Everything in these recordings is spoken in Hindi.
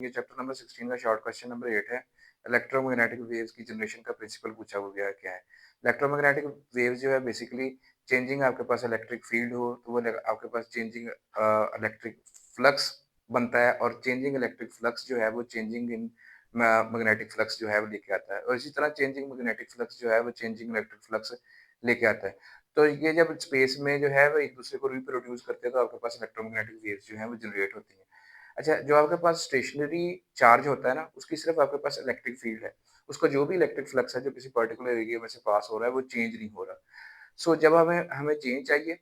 ये चैप्टर नंबर 16 का शॉर्ट क्वेश्चन नंबर 8 है। इलेक्ट्रोमैग्नेटिक वेव्स की जनरेशन का प्रिंसिपल पूछा हो गया क्या है? इलेक्ट्रोमैग्नेटिक वेव्स जो है बेसिकली चेंजिंग आपके पास इलेक्ट्रिक फील्ड हो तो वो आपके पास चेंजिंग इलेक्ट्रिक फ्लक्स बनता है और चेंजिंग इलेक्ट्रिक फ्लक्स जो है वो चेंजिंग इन मैग्नेटिक फ्लक्स जो है वो लेके आता है और इसी तरह चेंजिंग मैग्नेटिक फ्लक्स जो है वो चेंजिंग इलेक्ट्रिक फ्लक्स लेके आता है। तो ये जब स्पेस में जो है वो एक दूसरे को रिप्रोड्यूस करते हैं तो आपके पास इलेक्ट्रोमैग्नेटिक वेव्स जो है वो जनरेट होती हैं। अच्छा, जो आपके पास स्टेशनरी चार्ज होता है ना, उसकी सिर्फ़ आपके पास इलेक्ट्रिक फ़ील्ड है। उसका जो भी इलेक्ट्रिक फ्लक्स है, जो किसी पर्टिकुलर एरिया में से पास हो रहा है, वो चेंज नहीं हो रहा। सो जब हमें हमें चेंज चाहिए,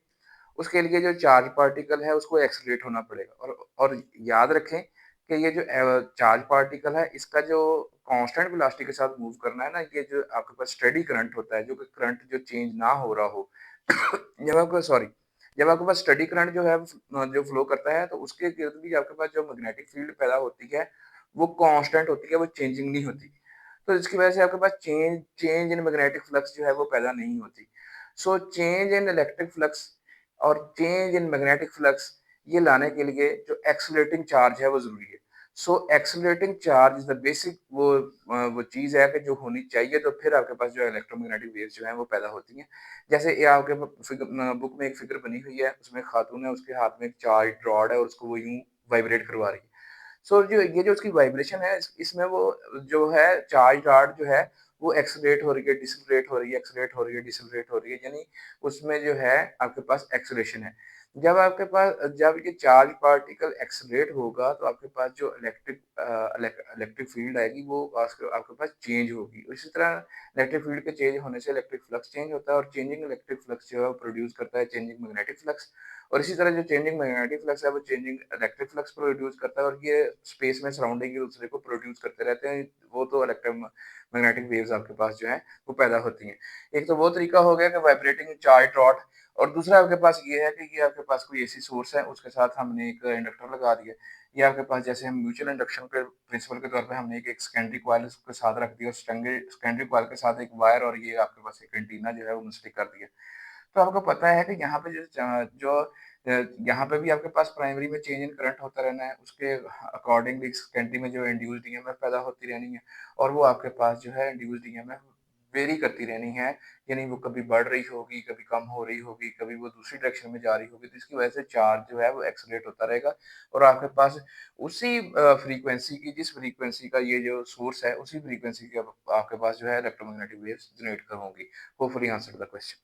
उसके लिए जो चार्ज पार्टिकल है, उसको एक्सेलरेट होना पड़ेगा और याद रखें कि ये जो चार्ज पार्टिकल है, इसका जो कांस्टेंट वेलोसिटी के साथ मूव करना है ना, ये जो आपके पास स्टेडी करंट होता है, जो कि करंट जो चेंज ना हो रहा हो। जब आपको सॉरी जब आपके पास स्टेडी करंट जो है जो फ्लो करता है तो उसके इर्द भी आपके पास जो मैग्नेटिक फील्ड पैदा होती है वो कांस्टेंट होती है, वो चेंजिंग नहीं होती। तो इसकी वजह से आपके पास change change in magnetic flux जो है वो पैदा नहीं होती। So change in electric flux और चेंज इन मैग्नेटिक फ्लक्स ये लाने के लिए जो एक्सेलरेटिंग चार्ज है वो ज़रूरी है। So accelerating charge is the basic वो चीज़ है कि जो होनी चाहिए तो फिर आपके पास जो है इलेक्ट्रोमैग्नेटिक वेव्स जो हैं वो पैदा होती हैं। जैसे ये आपके बुक में एक फिगर बनी हुई है, उसमें खातून है, उसके हाथ में एक चार्ज रॉड है और उसको वो यूँ वाइब्रेट करवा रही है। सो जो ये जो उसकी वाइब्रेशन है इसमें वो जो है चार्ज रॉड जो है वो एक्सेलरेट हो रही है, डिसेलरेट हो रही है, एक्सेलरेट हो रही है, डिसेलरेट हो रही है, यानी उसमें जो है आपके पास एक्सेलरेशन है। जब ये चार्ज पार्टिकल एक्सेलरेट होगा तो आपके पास जो इलेक्ट्रिक फील्ड आएगी वो आपके पास चेंज होगी। इसी तरह इलेक्ट्रिक फील्ड के चेंज होने से इलेक्ट्रिक फ्लक्स चेंज होता है और चेंजिंग इलेक्ट्रिक फ्लक्स जो है वो प्रोड्यूस करता है चेंजिंग मैग्नेटिक फ्लक्स और इसी तरह जो चेंजिंग मैग्नेटिक फ्लक्स है वो चेंजिंग इलेक्ट्रिक फ्लक्स प्रोड्यूस करता है और ये स्पेस में सराउंडिंग एक दूसरे को प्रोड्यूस करते रहते हैं। वो तो मैग्नेटिक वेव्स आपके पास जो है वो पैदा होती हैं। एक तो वो तरीका हो गया कि वाइब्रेटिंग चार्ज रॉड और दूसरा आपके पास ये है कि ये आपके पास कोई एसी सोर्स है, उसके साथ हमने एक इंडक्टर लगा दिया। ये आपके पास जैसे हम म्यूचुअल इंडक्शन के प्रिंसिपल के तौर पे हमने एक सेकेंडरी कॉइल उसके साथ रख दिया और सेकेंडरी कॉइल के साथ एक वायर और ये आपके पास एक एंटीना जो है वो स्टिक कर दिया। तो आपको पता है कि यहाँ पे यहाँ पे भी आपके पास प्राइमरी में चेंज इन करंट होता रहना है, उसके अकॉर्डिंगली सेकेंडरी में जो इंड्यूस्ड ईएमएफ पैदा होती रहनी है और वो आपके पास जो है इंड्यूस्ड ईएमएफ वेरी करती रहनी है, यानी वो कभी बढ़ रही होगी, कभी कम हो रही होगी, कभी वो दूसरी डायरेक्शन में जा रही होगी, तो इसकी वजह से चार्ज जो है वो एक्सेलरेट होता रहेगा और आपके पास उसी फ्रीक्वेंसी की जिस फ्रीक्वेंसी का ये जो सोर्स है, उसी फ्रीक्वेंसी के आपके पास जो है इलेक्ट्रोमैग्नेटिक वेव्स जनरेट होंगी। Hopefully answered the question.